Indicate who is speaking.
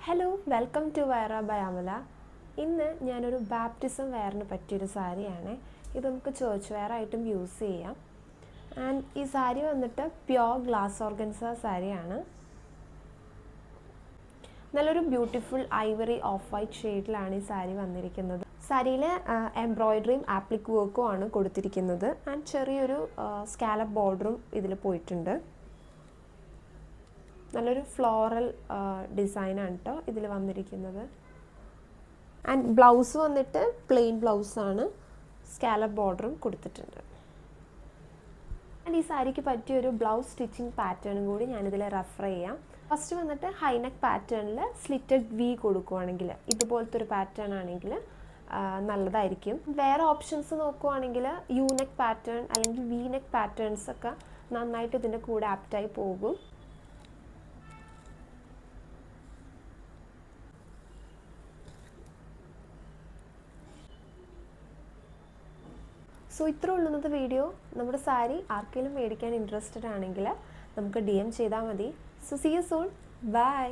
Speaker 1: Hello welcome to Vayara by Amala. ഇന്ന് ഞാനൊരു baptism വെയറിന് പറ്റിയൊരു സാരിയാണ്. ഇത് നമുക്ക് ചേർച്ച് വെയർ ആയിട്ടും യൂസ് ചെയ്യാം. ആൻഡ് ഈ സാരി വന്നിട്ട് പ്യോർ ഗ്ലാസ് ഓർഗൻസ സാരിയാണ്. നല്ലൊരു ബ്യൂട്ടിഫുൾ ഐവറി ഓഫ് വൈറ്റ് ഷെയ്ഡിലാണ് ഈ സാരി വന്നിരിക്കുന്നത്. സാരിയിൽ എംബ്രോയിഡറിയും ആപ്ലിക് വർക്കും ആണ് കൊടുത്തിരിക്കുന്നത്. ആൻഡ് ചെറിയൊരു സ്കാലപ്പ് ബോർഡറും ഇതിൽ പോയിട്ടുണ്ട്. നല്ലൊരു ഫ്ലോറൽ ഡിസൈനാണ് കേട്ടോ ഇതിൽ വന്നിരിക്കുന്നത്. ആൻഡ് ബ്ലൗസ് വന്നിട്ട് പ്ലെയിൻ ബ്ലൗസാണ്, സ്കാലപ്പ് ബോർഡറും കൊടുത്തിട്ടുണ്ട്. ആൻഡ് ഈ സാരിക്ക് പറ്റിയൊരു ബ്ലൗസ് സ്റ്റിച്ചിങ് പാറ്റേണും കൂടി ഞാനിതിൽ റെഫർ ചെയ്യാം. ഫസ്റ്റ് വന്നിട്ട് ഹൈനെക്ക് പാറ്റേണിൽ സ്ലിറ്റഡ് വി കൊടുക്കുവാണെങ്കിൽ, ഇതുപോലത്തെ ഒരു പാറ്റേൺ ആണെങ്കിൽ നല്ലതായിരിക്കും. വേറെ ഓപ്ഷൻസ് നോക്കുവാണെങ്കിൽ യൂനെക്ക് പാറ്റേൺ അല്ലെങ്കിൽ വി നെക്ക് പാറ്റേൺസ് ഒക്കെ നന്നായിട്ട് ഇതിൻ്റെ കൂടെ ആപ്റ്റായി പോകും. സോ ഇത്ര ഉള്ളൂ ഇന്നത്തെ വീഡിയോ. നമ്മുടെ സാരി ആർക്കെങ്കിലും മേടിക്കാൻ ഇൻട്രസ്റ്റഡ് ആണെങ്കിൽ നമുക്ക് DM ചെയ്താൽ മതി. So see you soon. By.